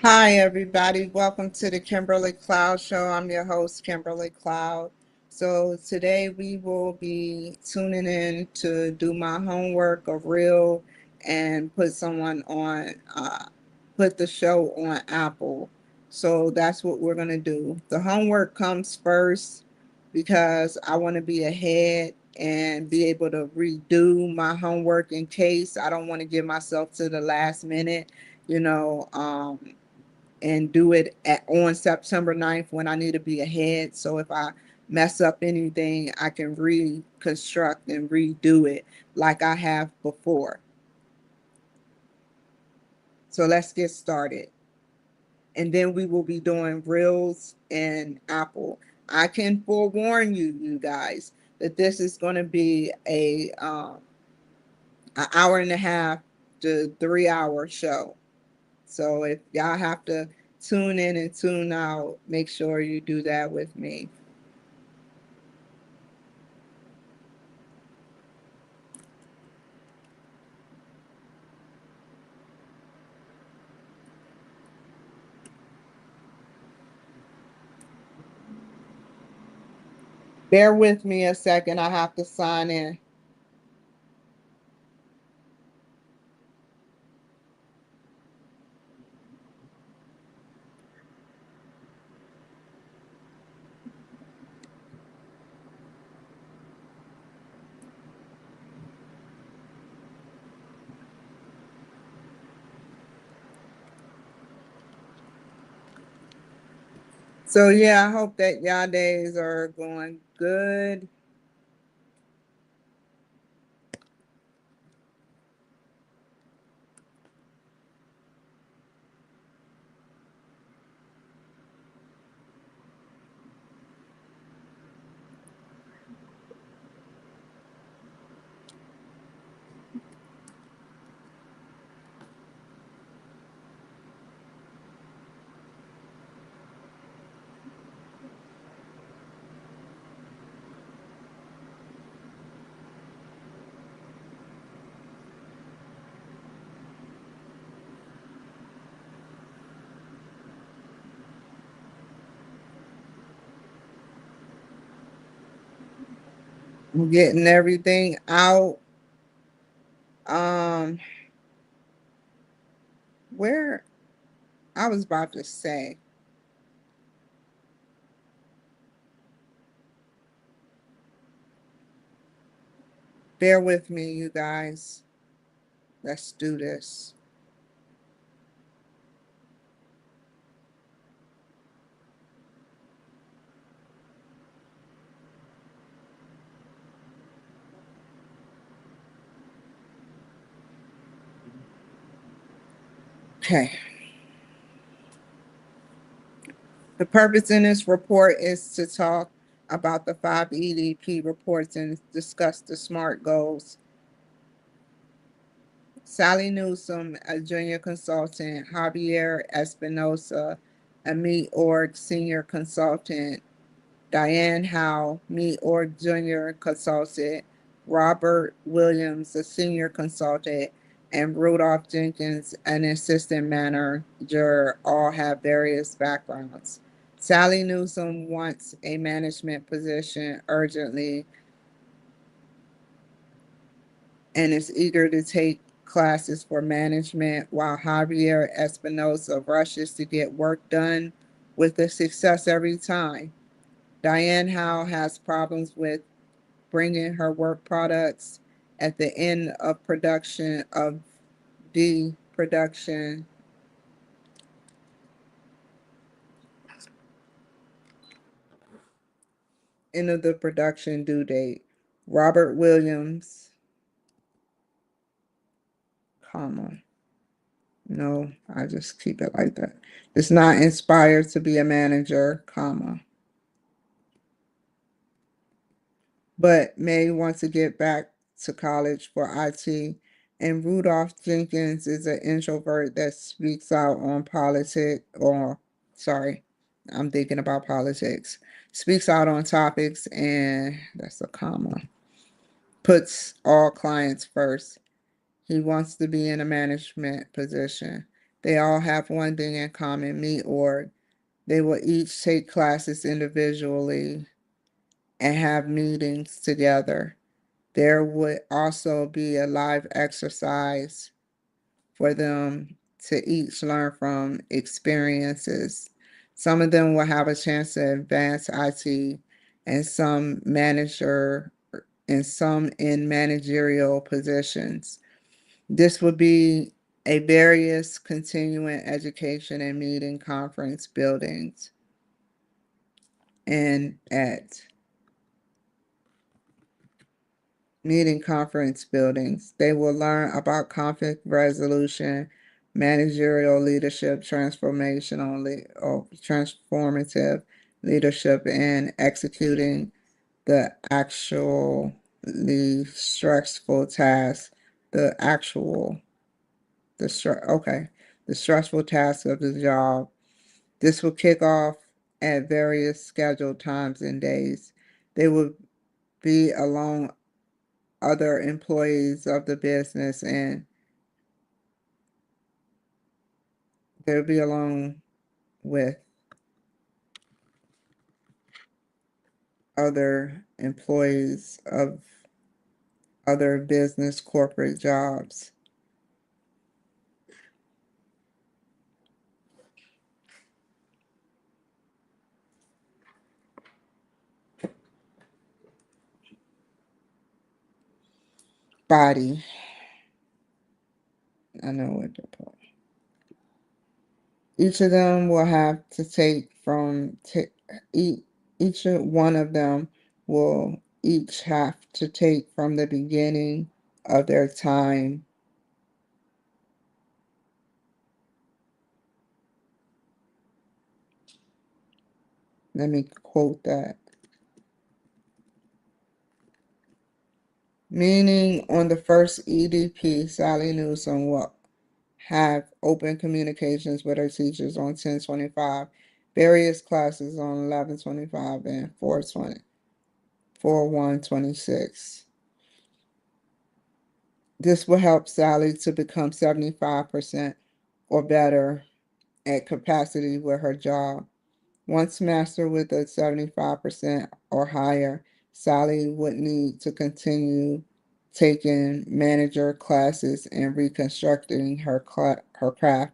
Hi, everybody. Welcome to the Kimberly Cloud Show. I'm your host, Kimberly Cloud. So today we will be tuning in to do my homework, a reel, and put the show on Apple. So that's what we're gonna do. The homework comes first because I want to be ahead and be able to redo my homework in case I don't want to give myself to the last minute. You know, and do it on September 9th when I need to be ahead. So if I mess up anything, I can reconstruct and redo it like I have before. So let's get started. And then we will be doing Reels and Apple. I can forewarn you, you guys, that this is going to be an hour and a half to 3 hour show. So if y'all have to tune in and tune out, make sure you do that with me. Bear with me a second. I have to sign in. So yeah, I hope that y'all days are going good. I'm getting everything out. Um, where I was about to say, bear with me, you guys. Let's do this. Okay. The purpose in this report is to talk about the five EDP reports and discuss the SMART goals. Sally Newsom, a junior consultant, Javier Espinosa, a Meet Org senior consultant, Diane Howe, Meet Org junior consultant, Robert Williams, a senior consultant, and Rudolph Jenkins, an assistant manager, all have various backgrounds. Sally Newsom wants a management position urgently and is eager to take classes for management, while Javier Espinosa rushes to get work done with the success every time. Diane Howe has problems with bringing her work products at the end of production of the production end of the production due date. Robert Williams, comma. No, I just keep it like that. Is not inspired to be a manager, comma. But may want to get back to college for IT. And Rudolph Jenkins is an introvert that speaks out on politics, or sorry, I'm thinking about politics. Speaks out on topics, and that's a comma. Puts all clients first. He wants to be in a management position. They all have one thing in common, meet org. They will each take classes individually and have meetings together. There would also be a live exercise for them to each learn from experiences. Some of them will have a chance to advance IT, and some in managerial positions. This would be a various continuing education and meeting conference buildings and at meeting conference buildings. They will learn about conflict resolution, managerial leadership, or transformative leadership, and executing the actually stressful task, the actual, okay, the stressful task of the job. This will kick off at various scheduled times and days. They will be along other employees of the business, and they'll be along with other employees of other business corporate jobs. Body. I know what to put. Each of them will have to take from each one of them will each have to take from the beginning of their time. Let me quote that. Meaning on the first EDP, Sally Newsom will have open communications with her teachers on 10/25, various classes on 11/25 and 4/1/26. This will help Sally to become 75% or better at capacity with her job. Once mastered with a 75% or higher, Sally would need to continue taking manager classes and reconstructing her craft.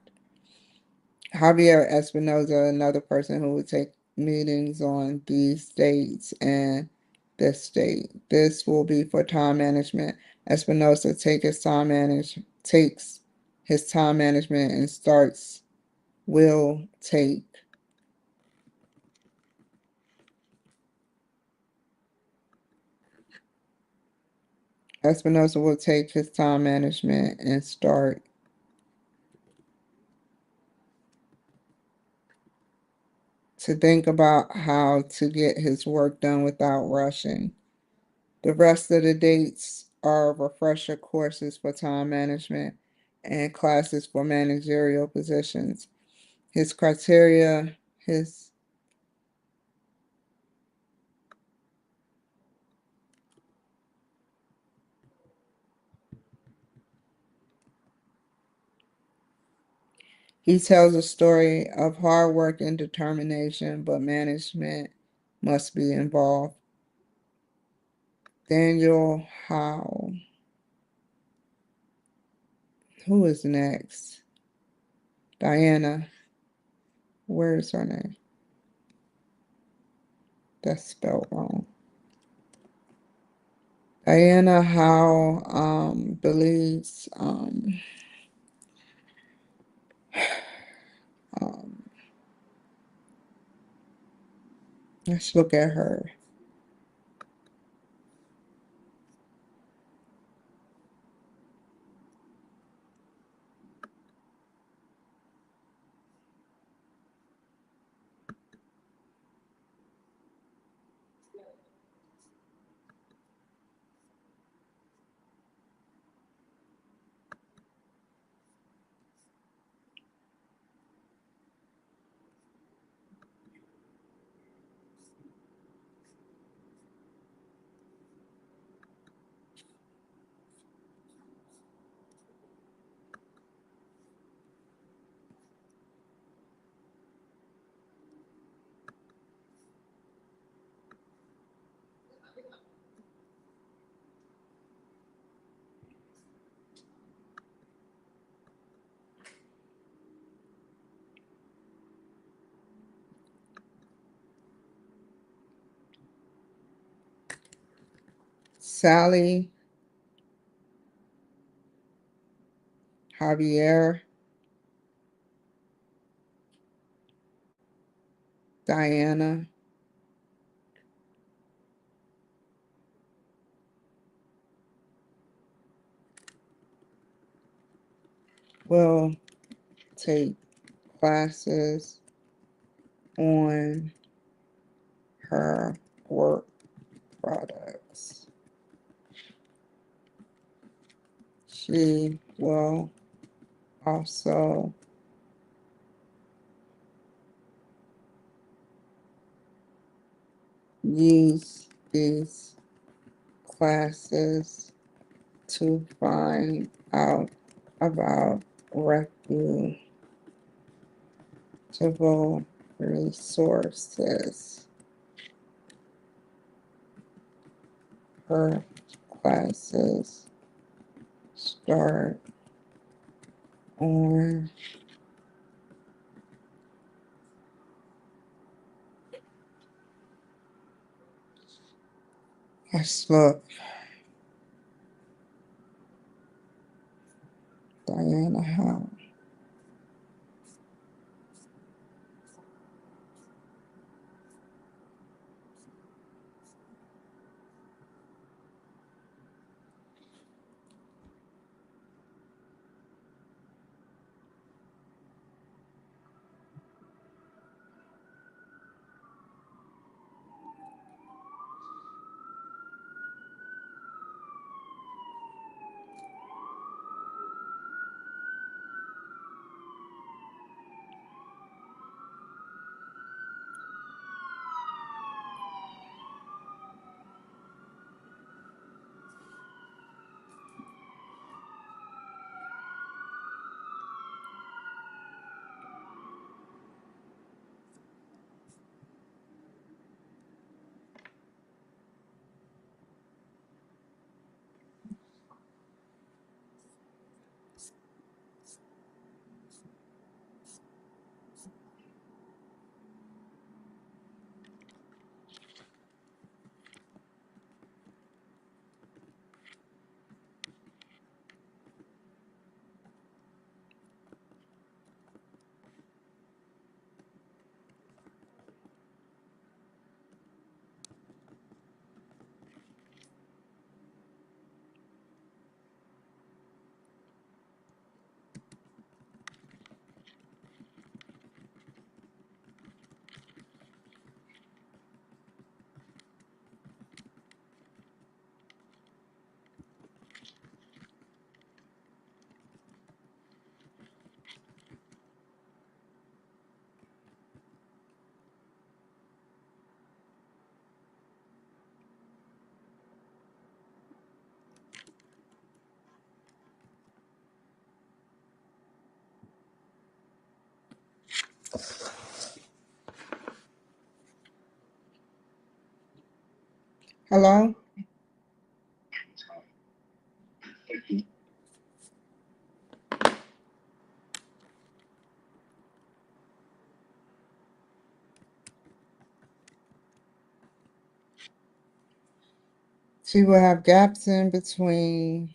Javier Espinoza, another person who would take meetings on these dates and this date. This will be for time management. Espinoza takes his time management and will take Espinosa will take his time management and start to think about how to get his work done without rushing. The rest of the dates are refresher courses for time management and classes for managerial positions. His criteria, his he tells a story of hard work and determination, but management must be involved. Daniel Howe. Who is next? Diana. Where is her name? That's spelled wrong. Diana Howe believes um, let's look at her. Sally, Javier, Diana, will take classes on her work products. She will also use these classes to find out about reputable resources. Her classes start on look, Diana Howe. Hello? She will have gaps in between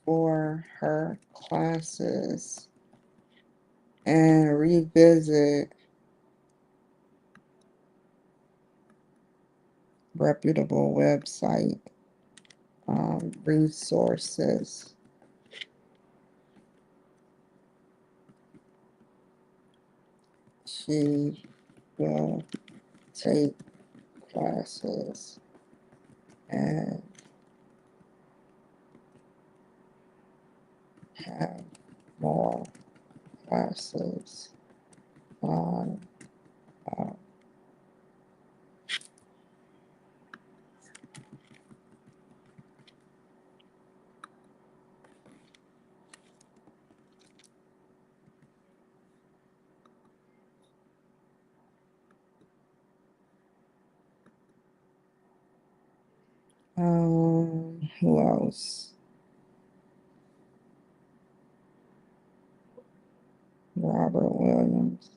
for her classes and revisit reputable website resources. She will take classes and have more classes on uh, who else? Robert Williams.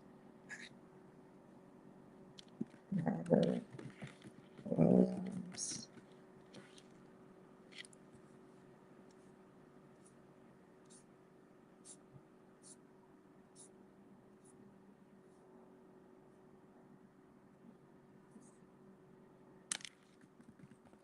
Robert Williams.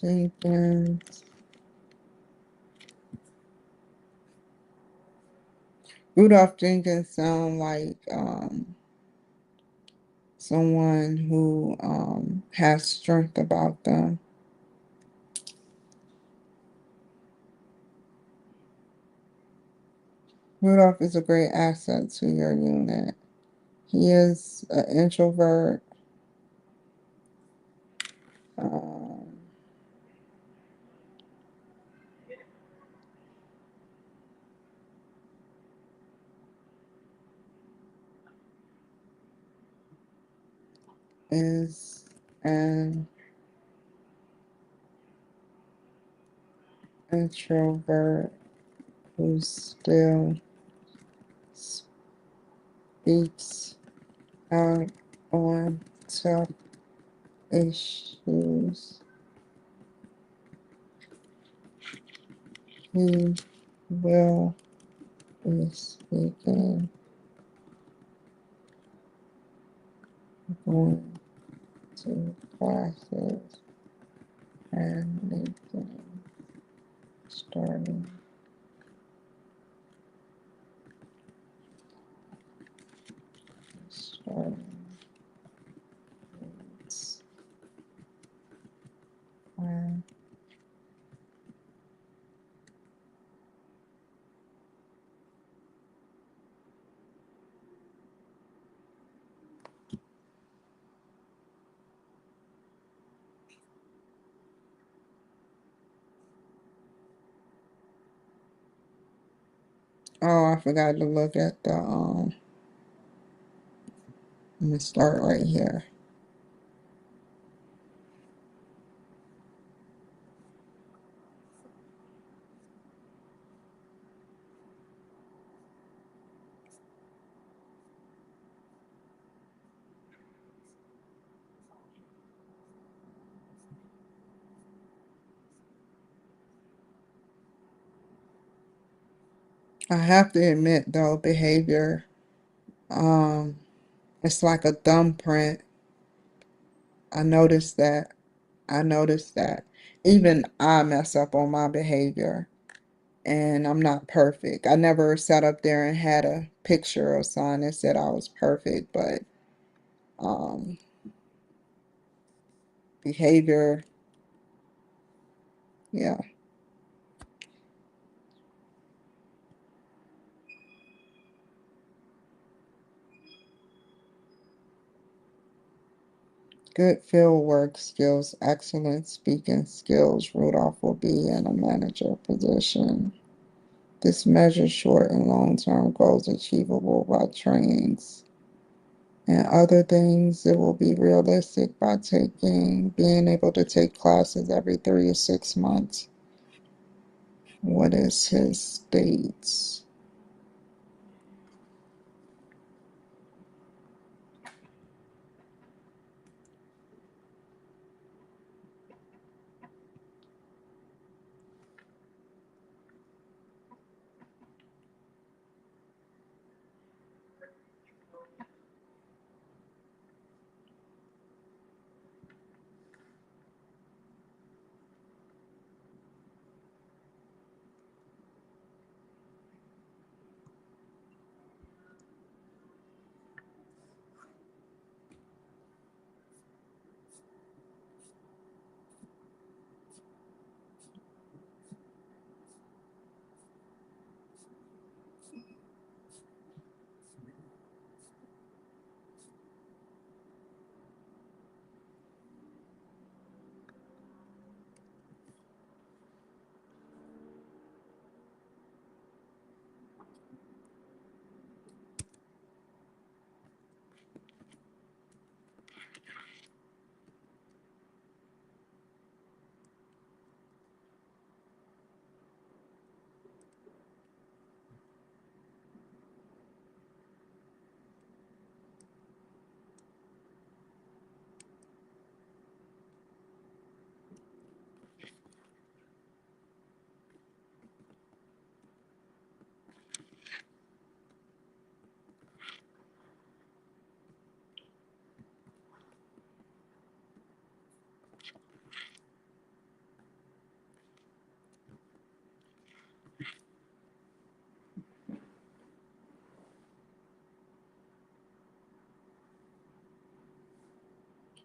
Jenkins. Rudolph Jenkins sound like someone who has strength about them. Rudolph is a great asset to your unit. He is an introvert. Um, is an introvert who still speaks out on tough issues. He will be speaking, going to classes, and making, starting, starting. Um, oh, I forgot to look at the let me start right here. I have to admit though, behavior, um, it's like a thumbprint. I noticed that. I noticed that. Even I mess up on my behavior and I'm not perfect. I never sat up there and had a picture or sign that said I was perfect, but um, behavior, yeah. Good field work skills, excellent speaking skills. Rudolph will be in a manager position. This measures short and long-term goals achievable by trainings and other things. It will be realistic by being able to take classes every 3 to 6 months. What is his states?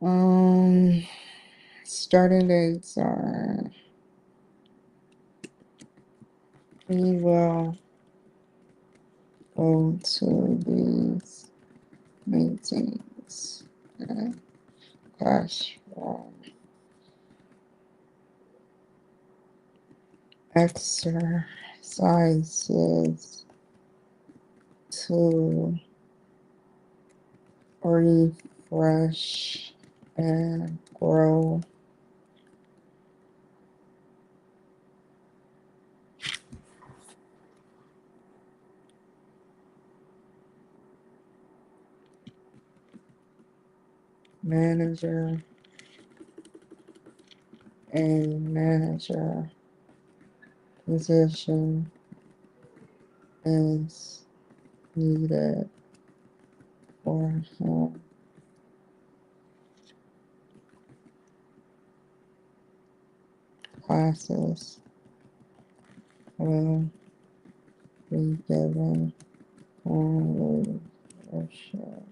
Um, Starting dates are, we will go to these meetings and classroom exercises to refresh and grow. Manager, a manager position is needed for him. Classes will be given on leadership.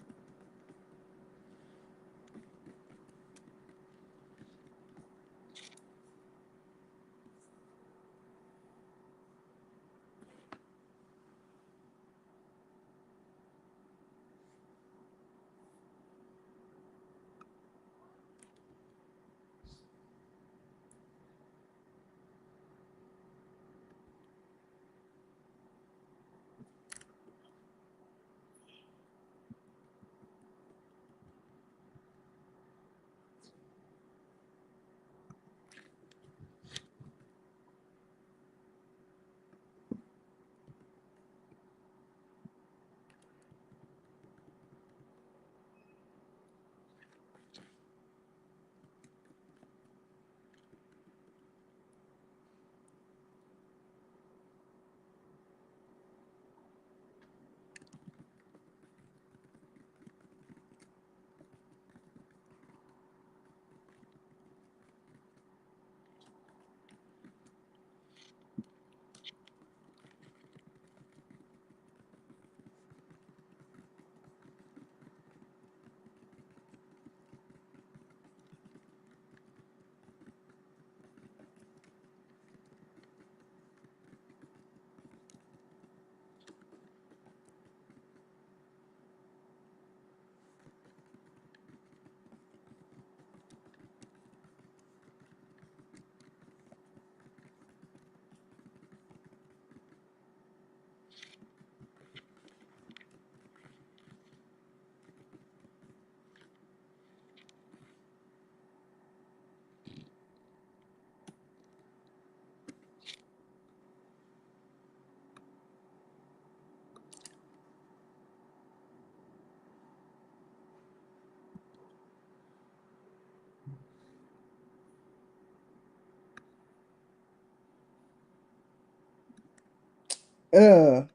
Ugh.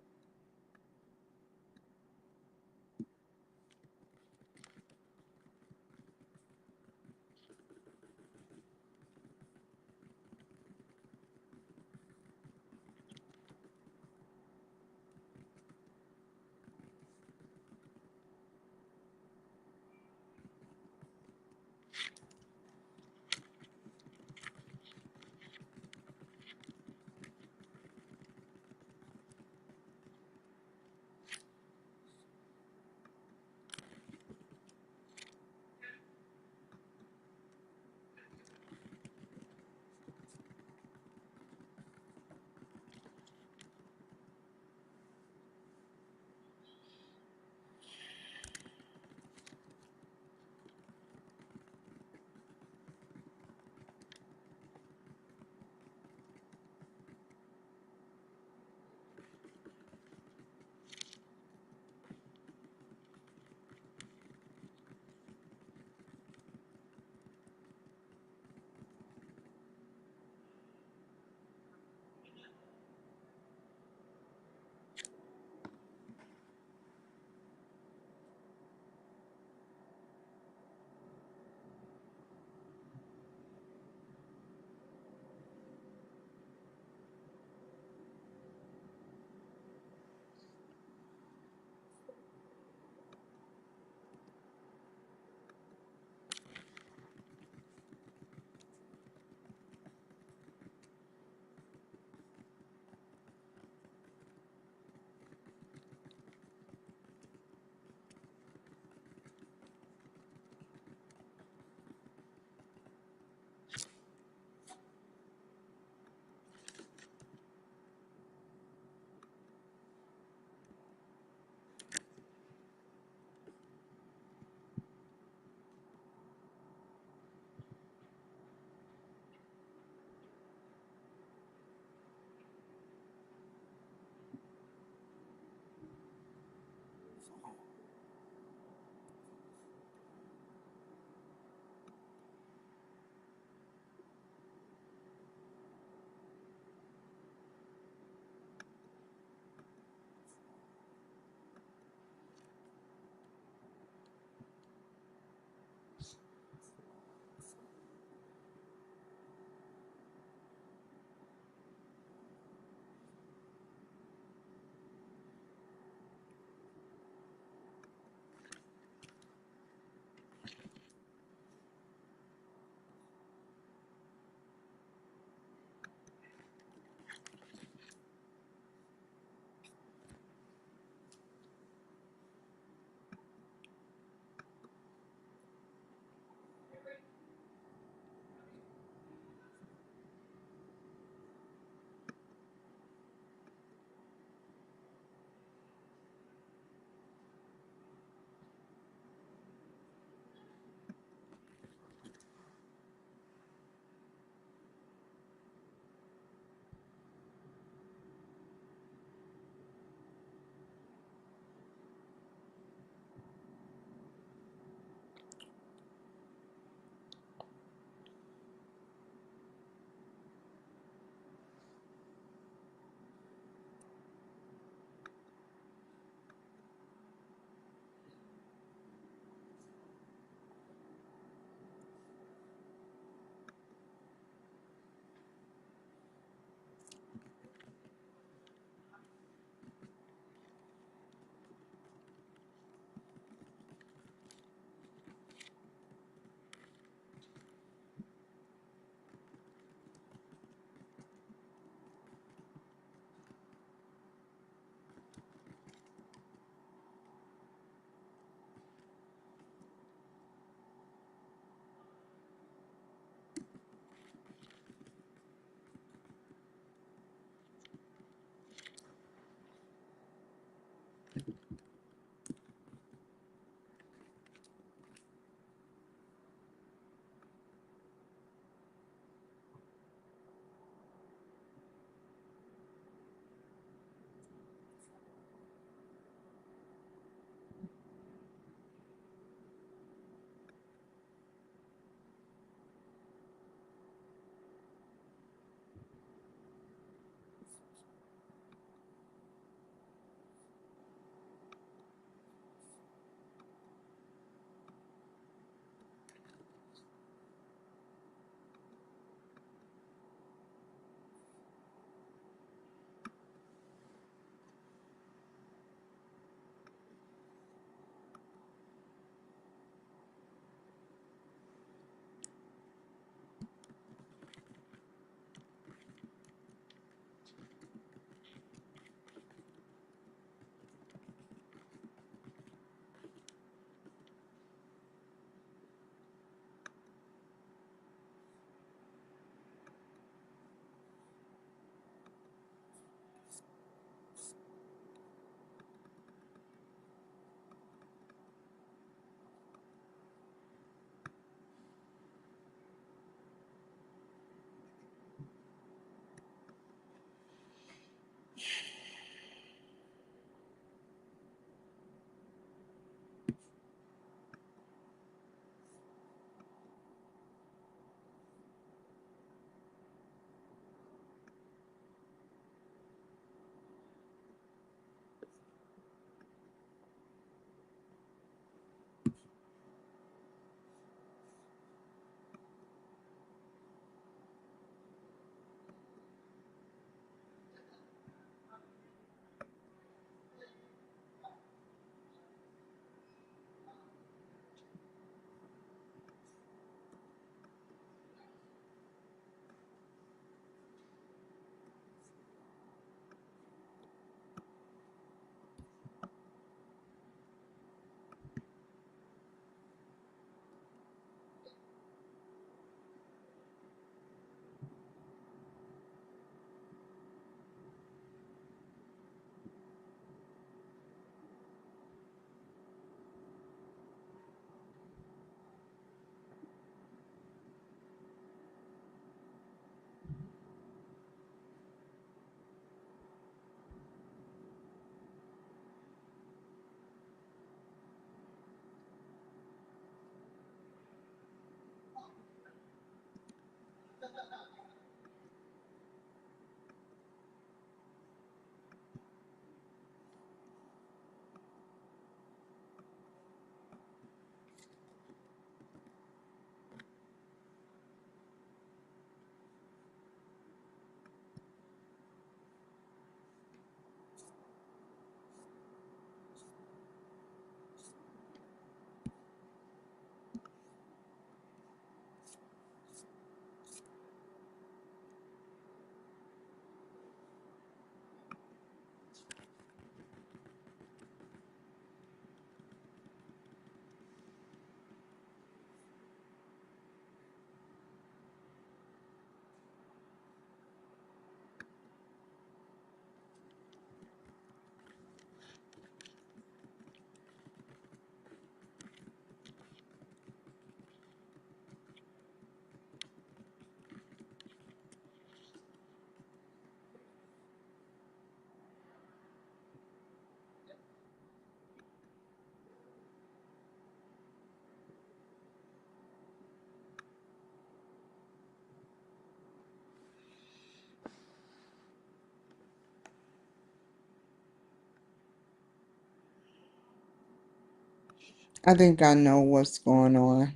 I think I know what's going on.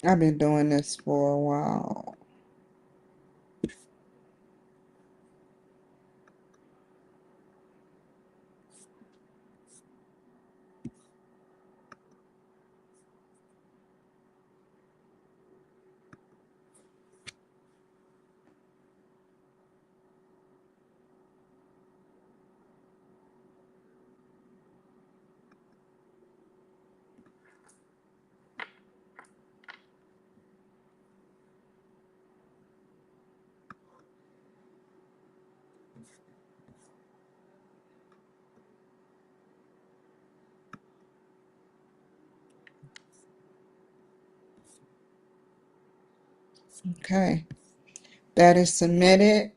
I've been doing this for a while. Okay, that is submitted.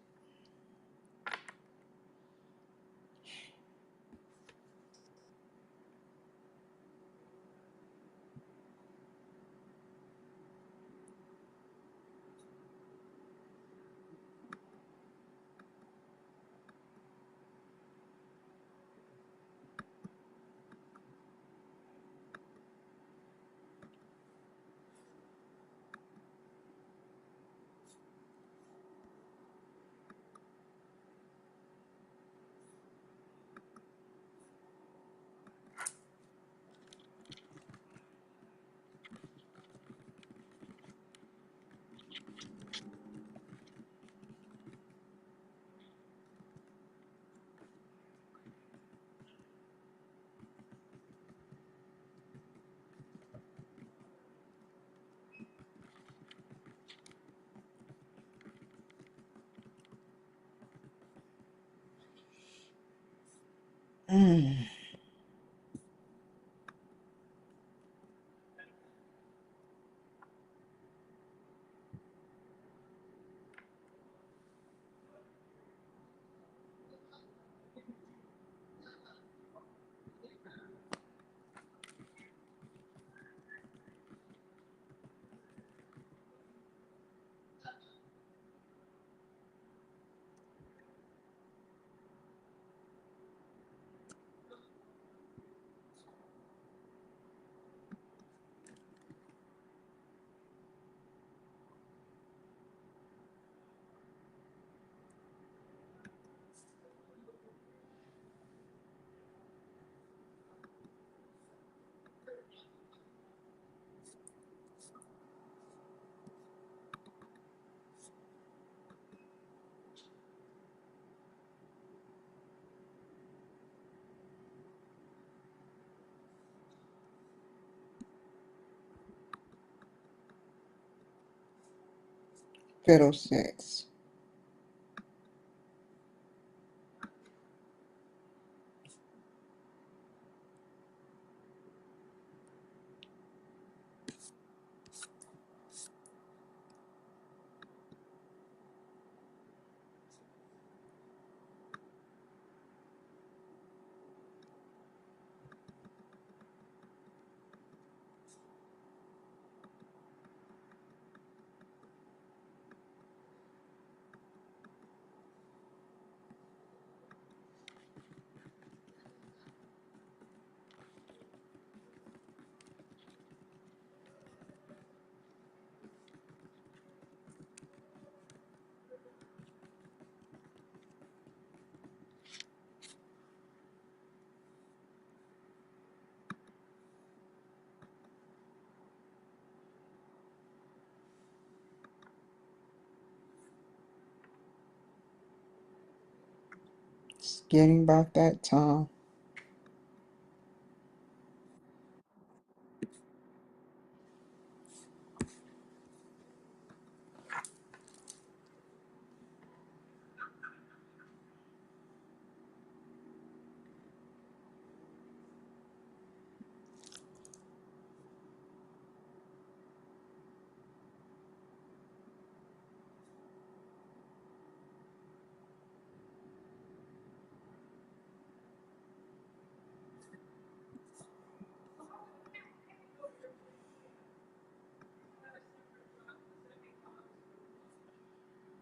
Mm. Fiddlesticks. It's getting about that time.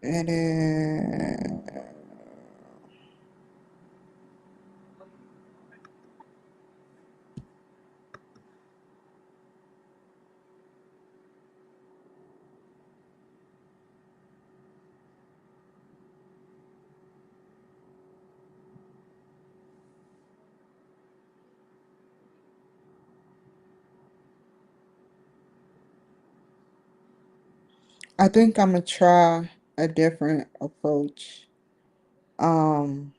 It is. I think I'm gonna try a different approach. Um,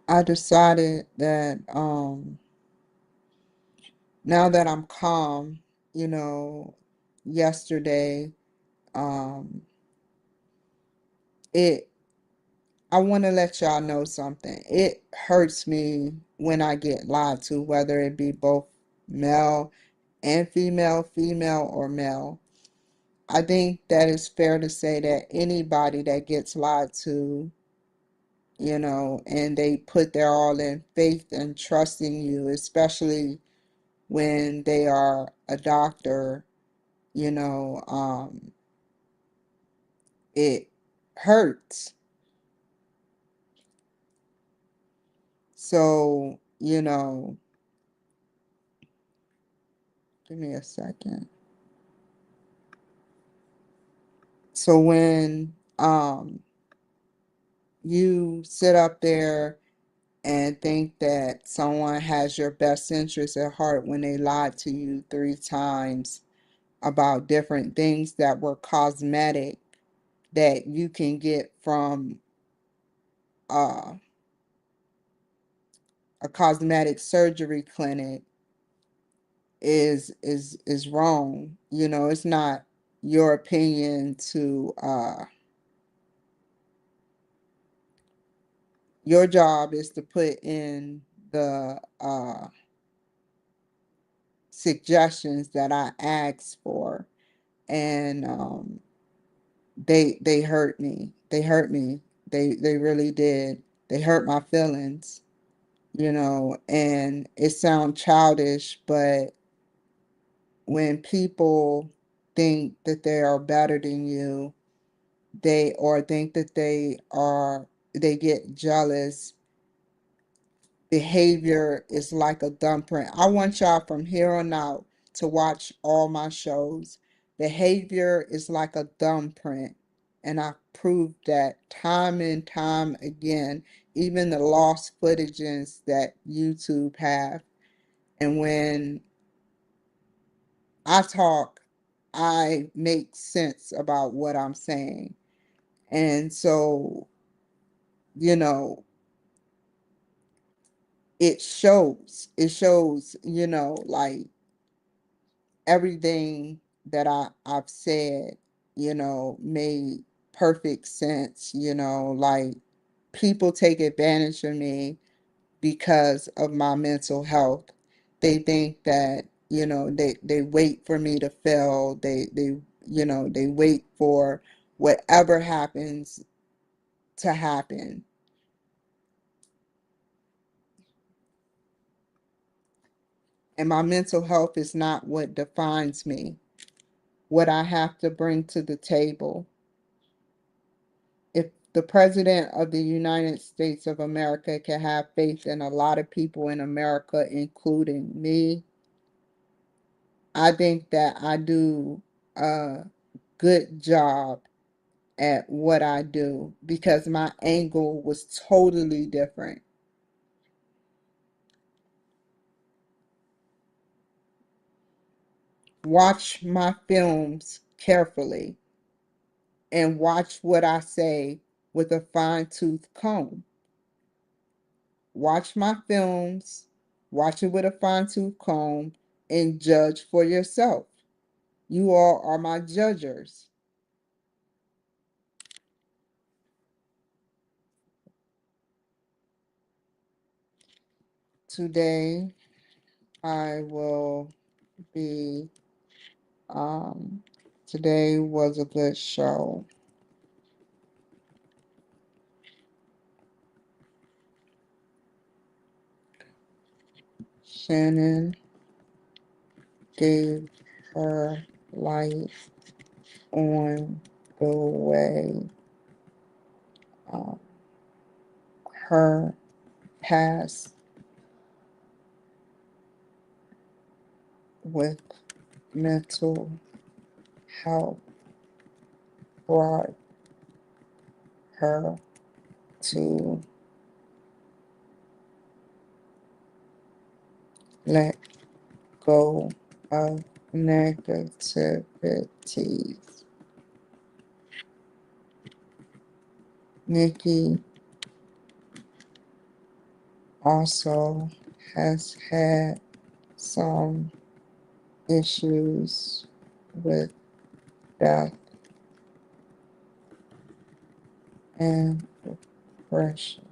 I decided that now that I'm calm, you know, yesterday, um, it I want to let y'all know something. It hurts me when I get lied to, whether it be both male and female, female or male. I think that it's fair to say that anybody that gets lied to, and they put their all in faith and trust in you, especially when they are a doctor, you know, it hurts. So, give me a second. So when you sit up there and think that someone has your best interest at heart when they lied to you 3 times about different things that were cosmetic that you can get from uh, a cosmetic surgery clinic is wrong. It's not your opinion to your job is to put in the suggestions that I asked for, and they hurt me. They hurt me. They really did. They hurt my feelings, and it sounds childish, but when people think that they are better than you, they or think that they get jealous. Behavior is like a thumbprint. I want y'all from here on out to watch all my shows. Behavior is like a thumbprint. And I proved that time and time again, even the lost footages that YouTube have. And when I talk, I make sense about what I'm saying. And so, you know, it shows, like everything that I've said, made perfect sense, like people take advantage of me because of my mental health. They think that, they wait for me to fail. They wait for whatever happens to happen. And my mental health is not what defines me, what I have to bring to the table. If the president of the United States of America can have faith in a lot of people in America, including me, I think that I do a good job at what I do because my angle was totally different. Watch my films carefully and watch what I say with a fine tooth comb. Watch my films, watch it with a fine tooth comb, and judge for yourself. You all are my judgers. Today, I will be, um, today was a good show. Shannon gave her life on the way. Um, her past with mental health brought her to let go of negativity. Nikki also has had some issues with death and depression.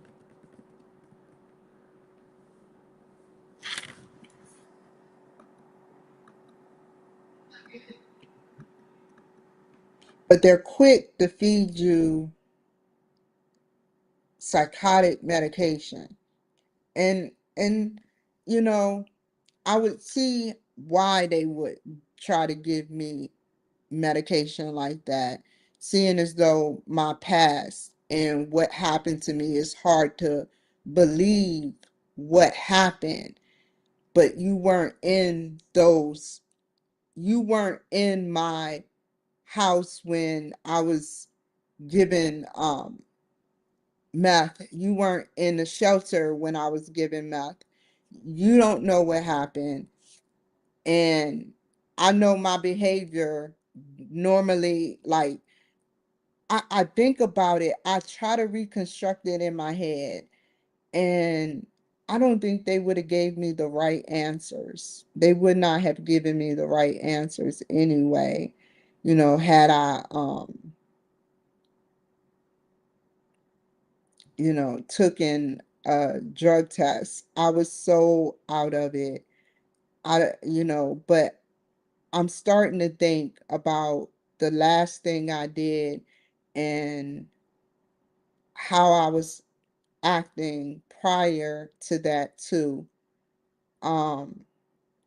But they're quick to feed you psychotic medication. And you know, I would see why they would try to give me medication like that, seeing as though my past and what happened to me is hard to believe what happened, but you weren't in my house when I was given meth. You weren't in the shelter when I was given meth. You don't know what happened. And I know my behavior normally, like, I think about it, I try to reconstruct it in my head, and I don't think they would have gave me the right answers. They would not have given me the right answers anyway, had I taken a drug test. I was so out of it. But I'm starting to think about the last thing I did and how I was acting prior to that too. Um,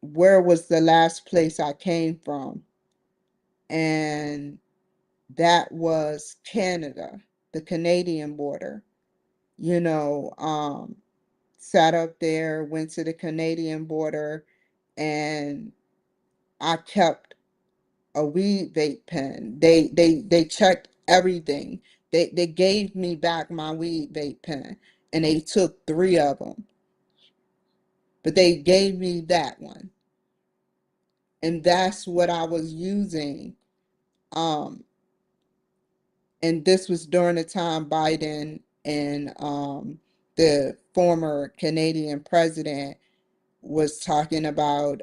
where was the last place I came from? And that was Canada, the Canadian border. You know, um, Sat up there, went to the Canadian border, and I kept a weed vape pen. They checked everything. They gave me back my weed vape pen, and they took three of them, but they gave me that one, and that's what I was using. Um, and this was during the time Biden and the former Canadian president was talking about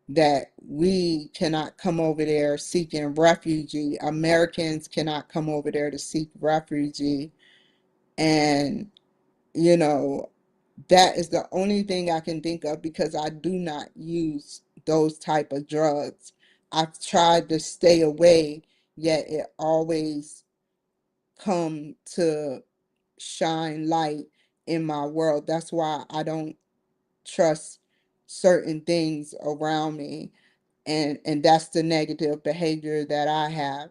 that we cannot come over there seeking refugee. Americans cannot come over there to seek refugee. And, you know, that is the only thing I can think of because I do not use those type of drugs. I've tried to stay away, yet it always come to shine light in my world. That's why I don't trust certain things around me, and that's the negative behavior that I have.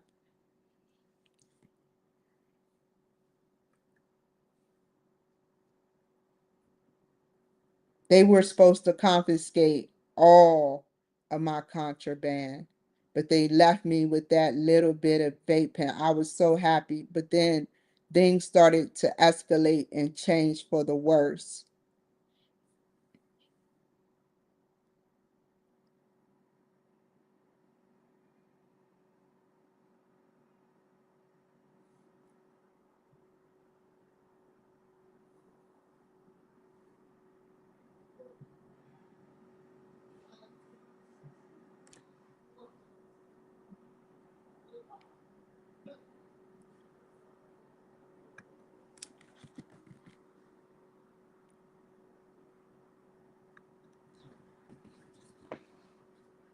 They were supposed to confiscate all of my contraband, but they left me with that little bit of vape pen. I was so happy, but then things started to escalate and change for the worse.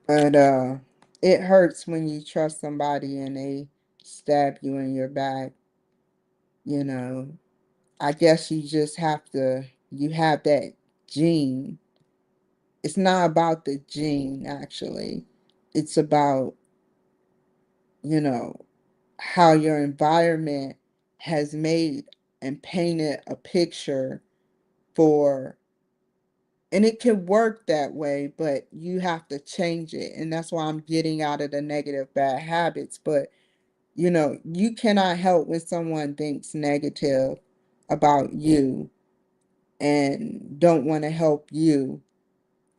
But it hurts when you trust somebody and they stab you in your back, you know. I guess you just have to, you have that gene. It's not about the gene, actually. It's about, you know, how your environment has made and painted a picture for, and it can work that way, but you have to change it. And that's why I'm getting out of the negative bad habits. But, you know, you cannot help when someone thinks negative about you and don't want to help you,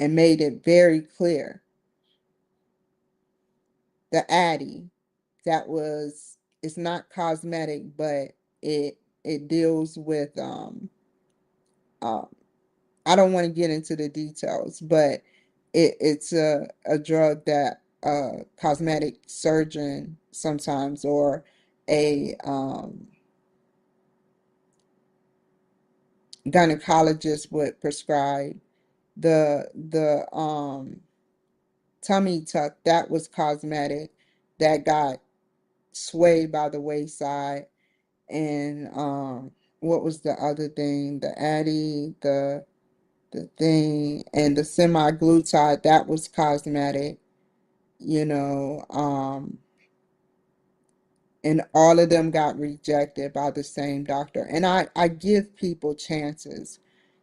and made it very clear. The Addy, that was, it's not cosmetic, but it deals with uh, I don't want to get into the details, but it's a drug that a cosmetic surgeon sometimes, or a gynecologist would prescribe. The tummy tuck, that was cosmetic, that got swayed by the wayside. And what was the other thing? The Addy, the thing, and the semi-glutide, that was cosmetic, you know. And all of them got rejected by the same doctor. And I give people chances.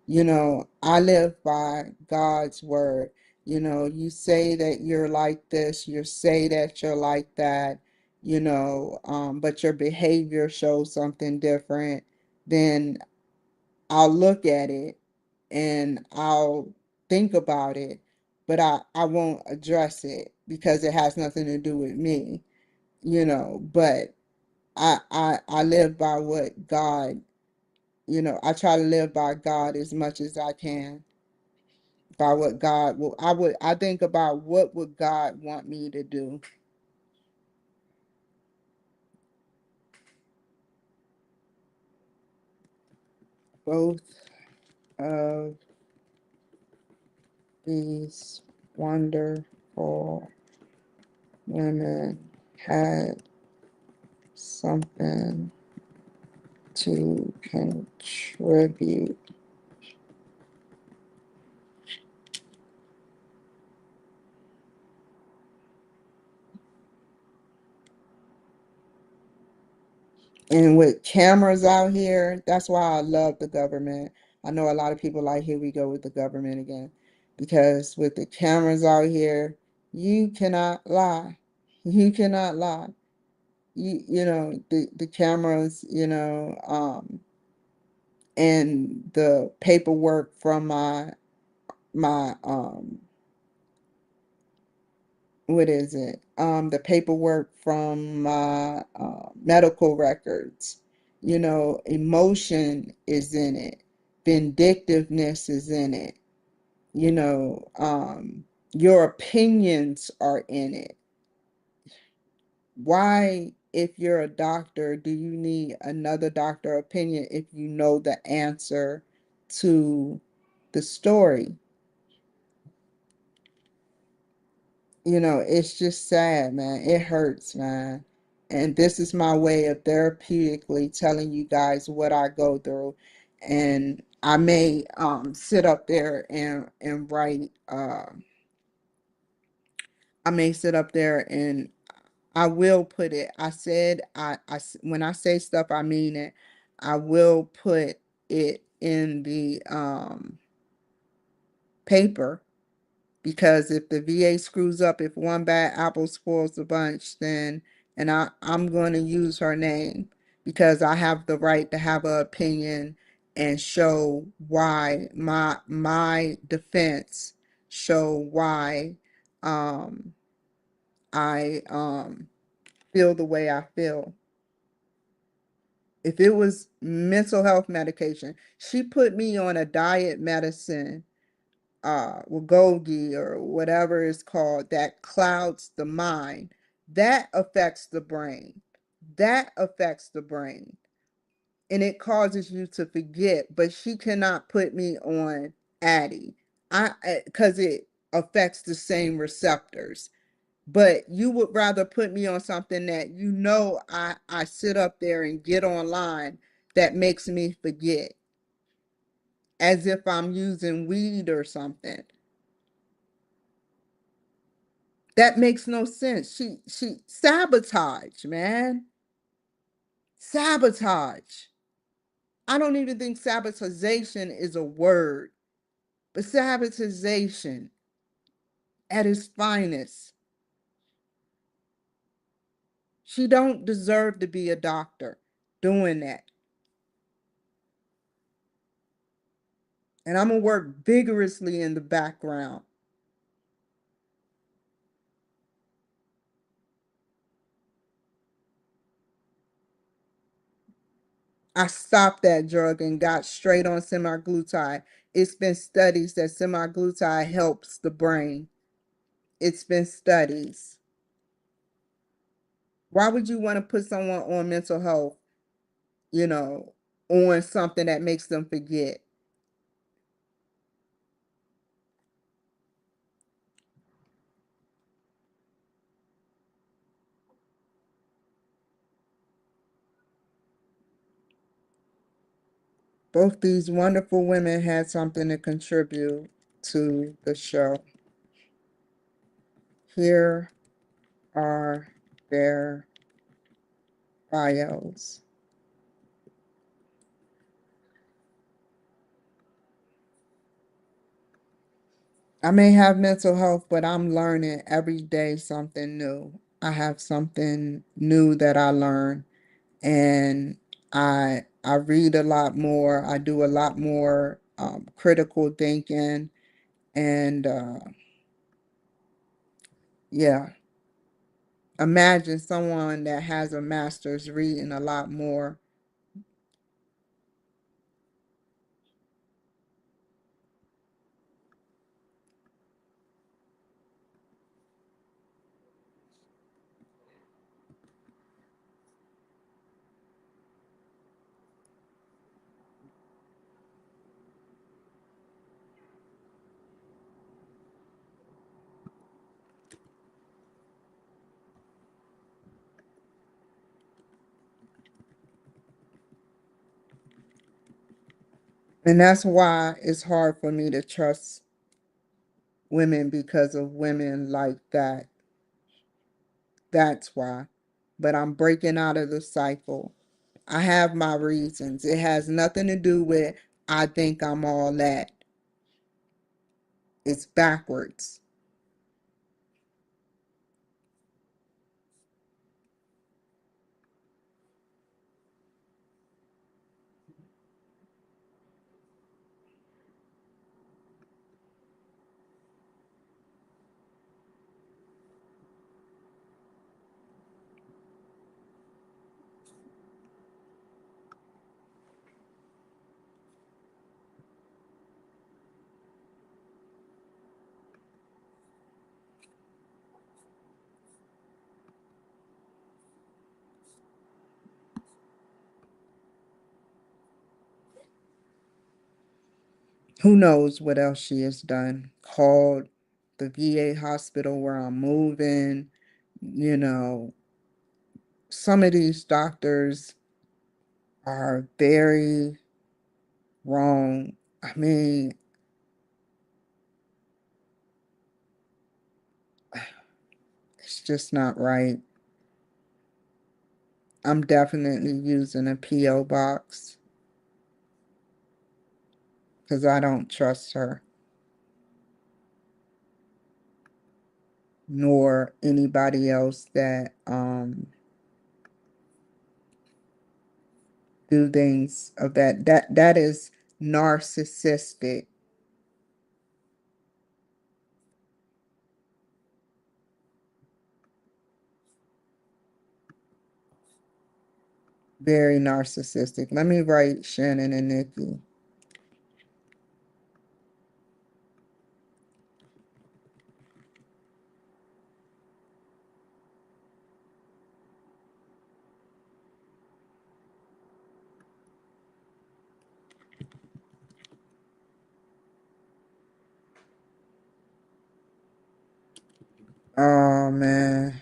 You know, I live by God's word. You know, you say that you're like this, you say that you're like that, you know, but your behavior shows something different, then I'll look at it and I'll think about it, but I won't address it because it has nothing to do with me, you know. But I live by what God, you know, I try to live by God as much as I can, by what God will, I think about what would God want me to do. Both of these wonderful women had something to contribute. And with cameras out here, that's why I love the government. I know a lot of people like, here we go with the government again. Because with the cameras out here, you cannot lie. You cannot lie. You know, the cameras, you know, and the paperwork from my what is it? The paperwork from my medical records. Emotion is in it, vindictiveness is in it, your opinions are in it. Why, if you're a doctor, do you need another doctor opinion if you know the answer to the story? It's just sad, man. It hurts, man. And this is my way of therapeutically telling you guys what I go through. And I may sit up there and write I may sit up there and I will put it. I said when I say stuff I mean it. I will put it in the paper. Because if the VA screws up, if one bad apple spoils the bunch, then, and I'm going to use her name because I have the right to have an opinion and show why my defense, show why um, I feel the way I feel. If it was mental health medication, she put me on a diet medicine, Wegovy or whatever it's called, that clouds the mind. That affects the brain. That affects the brain. And it causes you to forget. But she cannot put me on Addy. Because it affects the same receptors. But you would rather put me on something that I sit up there and get online that makes me forget. As if I'm using weed or something. That makes no sense. She sabotage, man. Sabotage. I don't even think sabotagation is a word, but sabotagation at its finest. She don't deserve to be a doctor doing that. And I'm gonna work vigorously in the background. I stopped that drug and got straight on semaglutide. It's been studies that semaglutide helps the brain. It's been studies. Why would you want to put someone on mental health, you know, on something that makes them forget? Both these wonderful women had something to contribute to the show. Here are their bios. I may have mental health, but I'm learning every day something new. I have something new that I learn, and I read a lot more. I do a lot more critical thinking, and yeah, imagine someone that has a master's reading a lot more. And that's why it's hard for me to trust women because of women like that. That's why. But I'm breaking out of the cycle. I have my reasons. It has nothing to do with I think I'm all that. It's backwards. Who knows what else she has done? Called the VA hospital where I'm moving. You know, some of these doctors are very wrong. I mean, it's just not right. I'm definitely using a P.O. box because I don't trust her nor anybody else that do things of that is narcissistic. Very narcissistic. Let me write Shannon and Nikki. Oh man.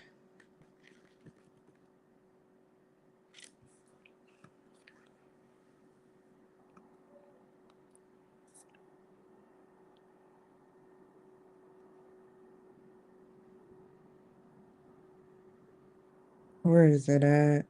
Where is it at?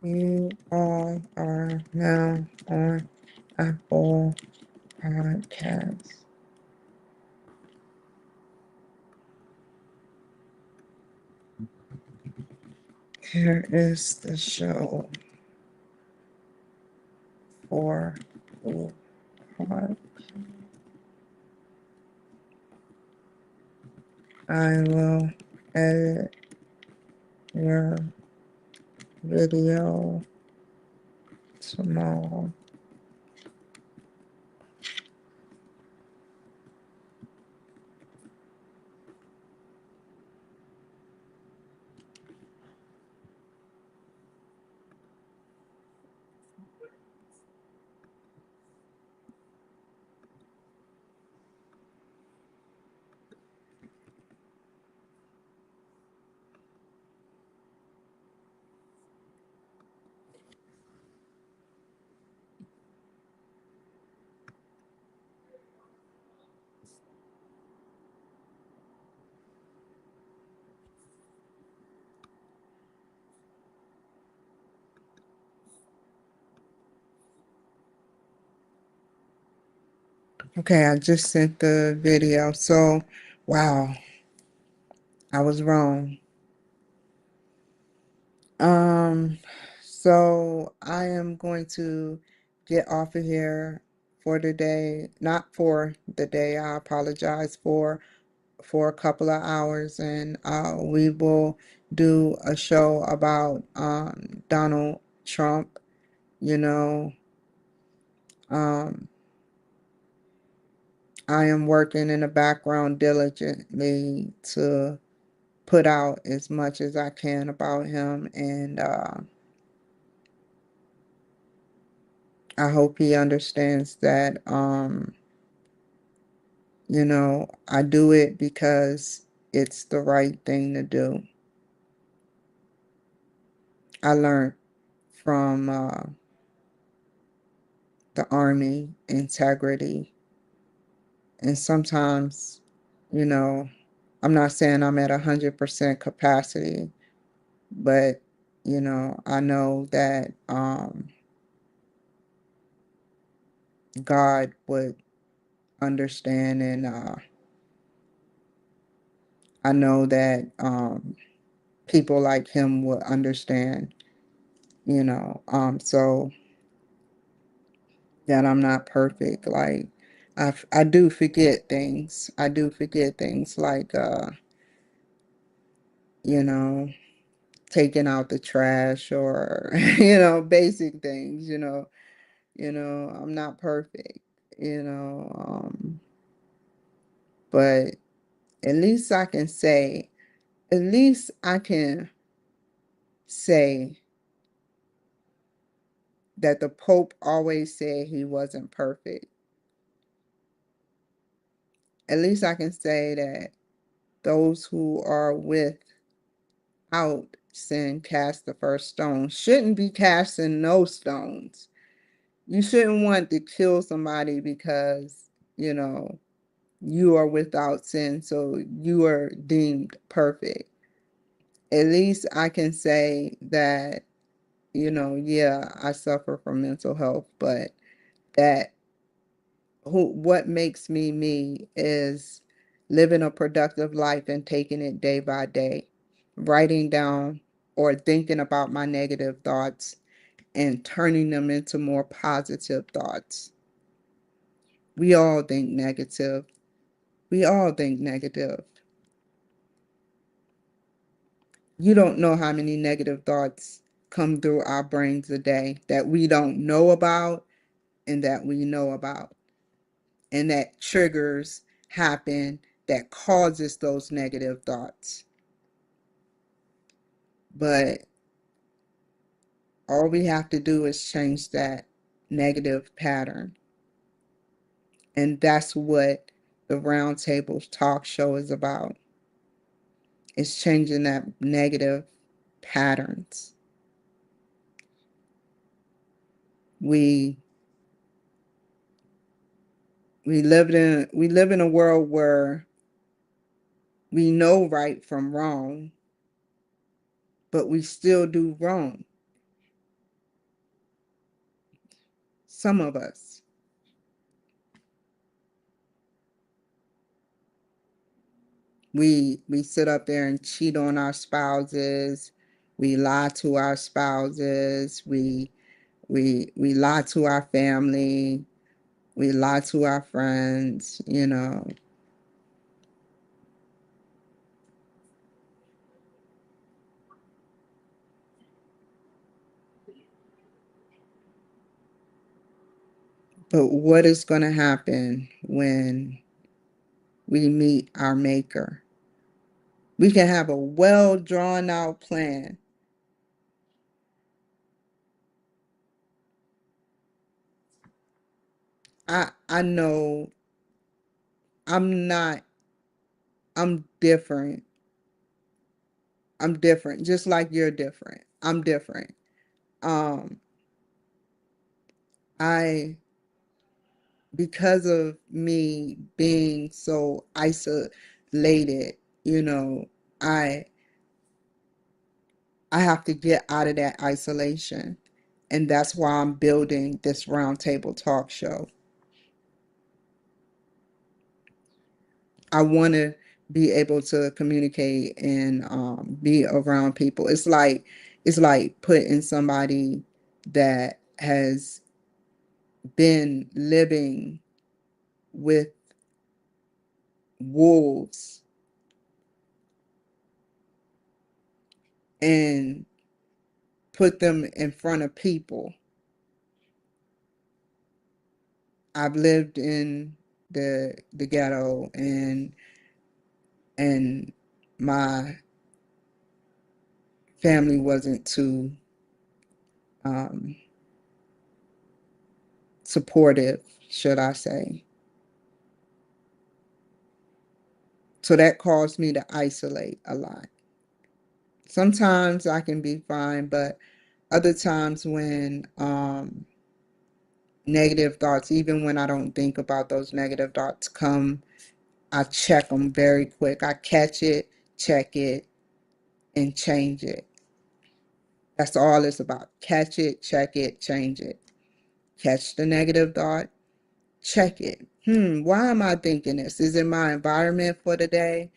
You all are now on Apple Podcasts. Here is the show for the pod. I will edit your video tomorrow. Okay, I just sent the video. So, wow, I was wrong. Um, so I am going to get off of here for the day. Not for the day, I apologize for a couple of hours, and we will do a show about Donald Trump. You know, um, I am working in the background diligently to put out as much as I can about him, and I hope he understands that, I do it because it's the right thing to do. I learned from the Army integrity, and sometimes, you know, I'm not saying I'm at 100% capacity, but, I know that God would understand, and I know that people like him will understand, so that I'm not perfect. Like I do forget things. I do forget things like you know, taking out the trash or basic things, I'm not perfect, you know, but at least I can say, at least I can say that the Pope always said he wasn't perfect. At least I can say that those who are without sin cast the first stone shouldn't be casting no stones. You shouldn't want to kill somebody because, you are without sin, so you are deemed perfect. At least I can say that, yeah, I suffer from mental health, but that what makes me me is living a productive life and taking it day by day, writing down or thinking about my negative thoughts and turning them into more positive thoughts. We all think negative. We all think negative. You don't know how many negative thoughts come through our brains a day that we don't know about and that we know about. And that triggers happen that causes those negative thoughts. But all we have to do is change that negative pattern. And that's what the Roundtable Talk Show is about. It's changing that negative patterns. We we live in a world where we know right from wrong, but we still do wrong. Some of us. We sit up there and cheat on our spouses. We lie to our spouses. We lie to our family. We lie to our friends. But what is going to happen when we meet our maker? We can have a well drawn out plan. I know I'm not I'm different. I'm different, just like you're different. I'm different. Um, I because of me being so isolated, you know, I I have to get out of that isolation. And that's why I'm building this roundtable talk show. I want to be able to communicate and be around people. It's like putting somebody that has been living with wolves and put them in front of people. I've lived in the ghetto and my family wasn't too um, supportive, should I say. So that caused me to isolate a lot. Sometimes I can be fine, but other times when negative thoughts, even when I don't think about those negative thoughts come, I check them very quick. I catch it, check it, and change it. That's all it's about. Catch it, check it, change it. Catch the negative thought, check it. Why am I thinking this? Is it my environment for the day?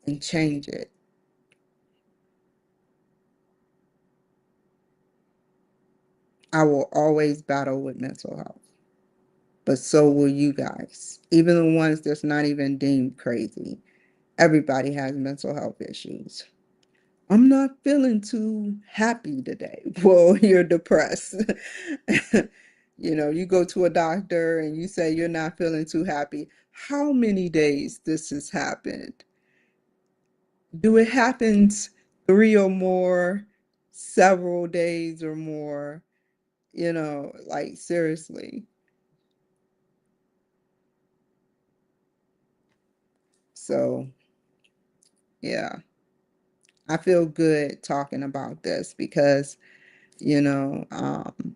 and change it. I will always battle with mental health, but so will you guys. Even the ones that's not even deemed crazy. Everybody has mental health issues. I'm not feeling too happy today. Well, you're depressed. You go to a doctor and you say you're not feeling too happy. How many days this has happened? Do it happens three or more, several days or more? Like seriously. So, yeah, I feel good talking about this because, you know, um,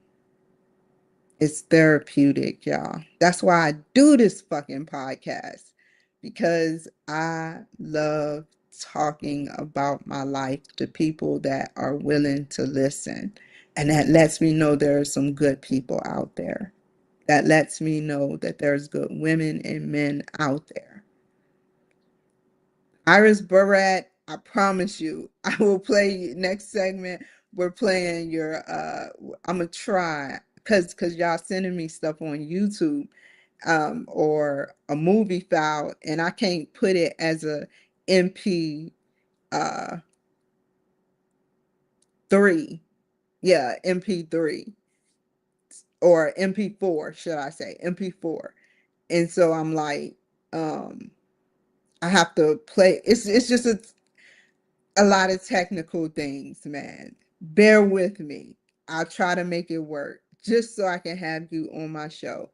it's therapeutic, y'all. That's why I do this fucking podcast because I love talking about my life to people that are willing to listen. And that lets me know there are some good people out there. That lets me know that there's good women and men out there. Iris Barat, I promise you, I will play next segment. We're playing your I'm gonna try because y'all sending me stuff on YouTube or a movie file and I can't put it as a MP uh 3. Yeah, MP3 or MP4, should I say, MP4. And so I'm like, um, I have to play. It's just a lot of technical things, man. Bear with me. I'll try to make it work just so I can have you on my show.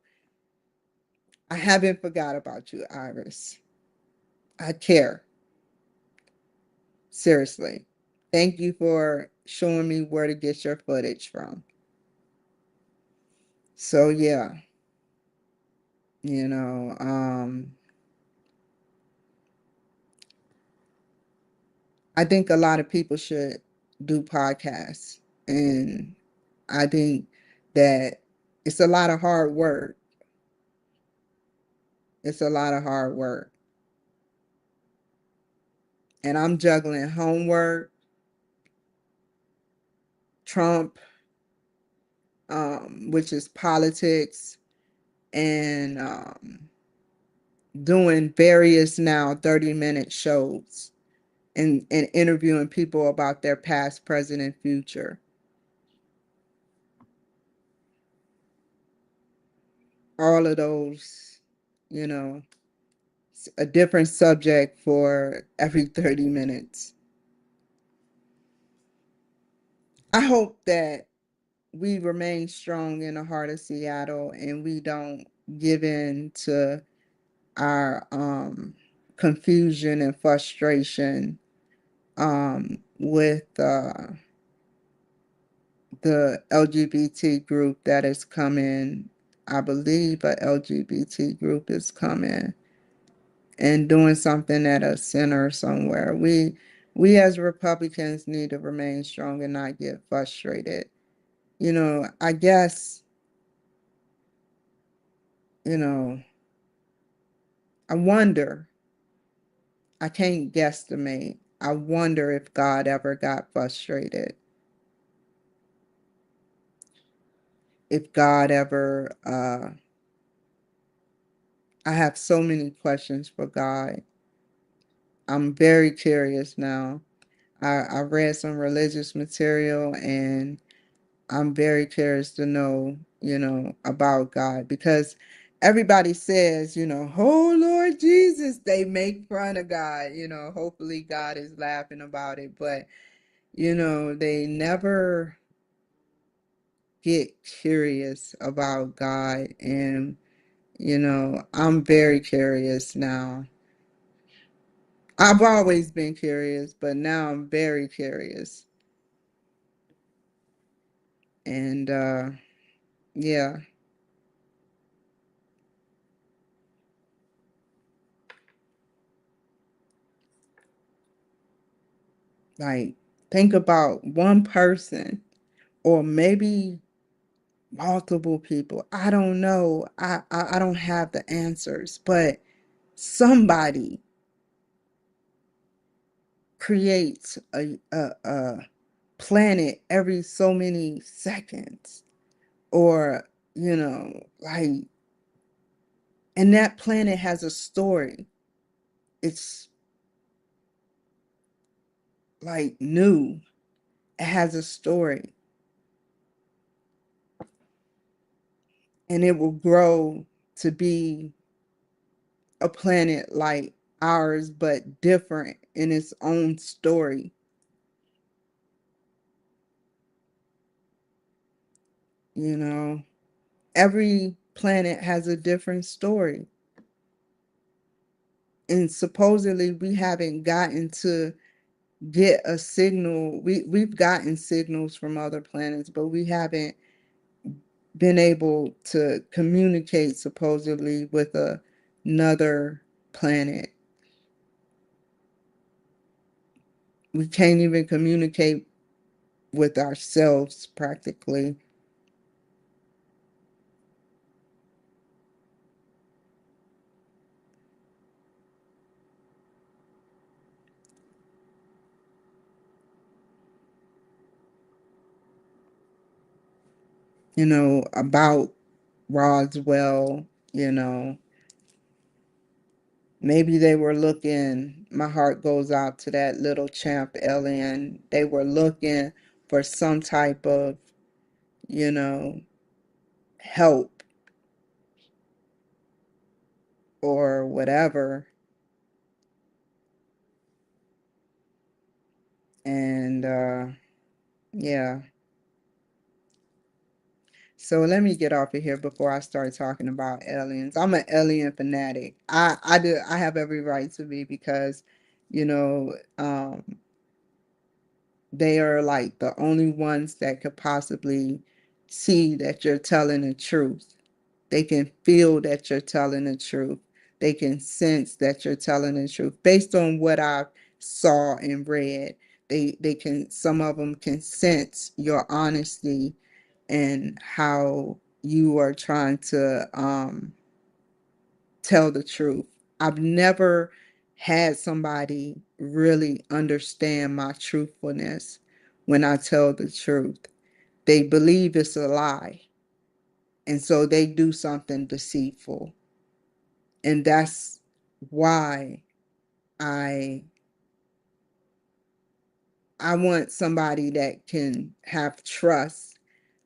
I haven't forgot about you, Iris. I care. Seriously. Thank you for showing me where to get your footage from. So yeah, you know, I think a lot of people should do podcasts. And I think that it's a lot of hard work. It's a lot of hard work. And I'm juggling homework, Trump, which is politics, and doing various now 30-minute shows and interviewing people about their past, present, and future. All of those, you know, a different subject for every 30 minutes. I hope that we remain strong in the heart of Seattle and we don't give in to our confusion and frustration with the LGBT group that is coming. I believe a LGBT group is coming and doing something at a center somewhere. We as Republicans need to remain strong and not get frustrated. I guess, you know, I wonder, I can't guesstimate. I wonder if God ever got frustrated. If God ever, I have so many questions for God. I'm very curious now. I read some religious material and I'm very curious to know, about God because everybody says, oh Lord Jesus, they make fun of God, hopefully God is laughing about it, but they never get curious about God. And, I'm very curious now. I've always been curious, but now I'm very curious. And yeah, like think about one person or maybe multiple people. I don't know. I don't have the answers, but somebody creates a planet every so many seconds, or, like, and that planet has a story. It's like new. It has a story, and it will grow to be a planet like ours, but different in its own story. You know, every planet has a different story. And supposedly we haven't gotten to get a signal. We've gotten signals from other planets, but we haven't been able to communicate supposedly with another planet. We can't even communicate with ourselves practically. About Roswell, maybe they were looking, my heart goes out to that little champ alien. They were looking for some type of, you know, help or whatever. And yeah. So let me get off of here before I start talking about aliens. I'm an alien fanatic. I have every right to be, because, you know, they are like the only ones that could possibly see that you're telling the truth. They can feel that you're telling the truth. They can sense that you're telling the truth based on what I saw and read. They can, some of them can sense your honesty and how you are trying to tell the truth. I've never had somebody really understand my truthfulness when I tell the truth. They believe it's a lie, and so they do something deceitful. And that's why I I want somebody that can have trust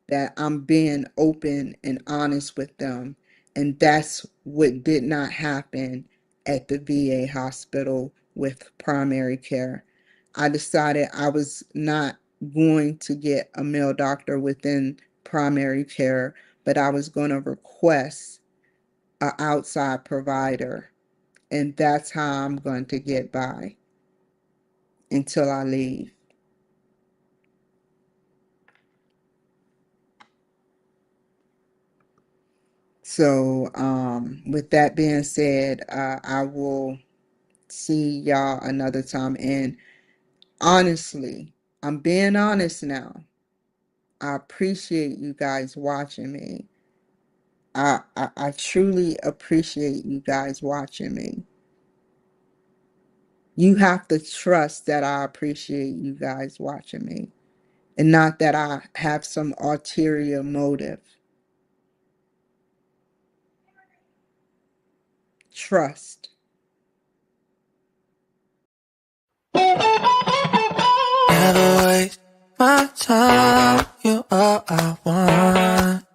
that I'm being open and honest with them. And that's what did not happen at the VA hospital with primary care. I decided I was not going to get a male doctor within primary care, but I was going to request an outside provider. And that's how I'm going to get by until I leave. So, with that being said, I will see y'all another time. And honestly, I'm being honest now. I appreciate you guys watching me. I truly appreciate you guys watching me. You have to trust that I appreciate you guys watching me, and not that I have some ulterior motive. Trust. Never waste my time, you all I want.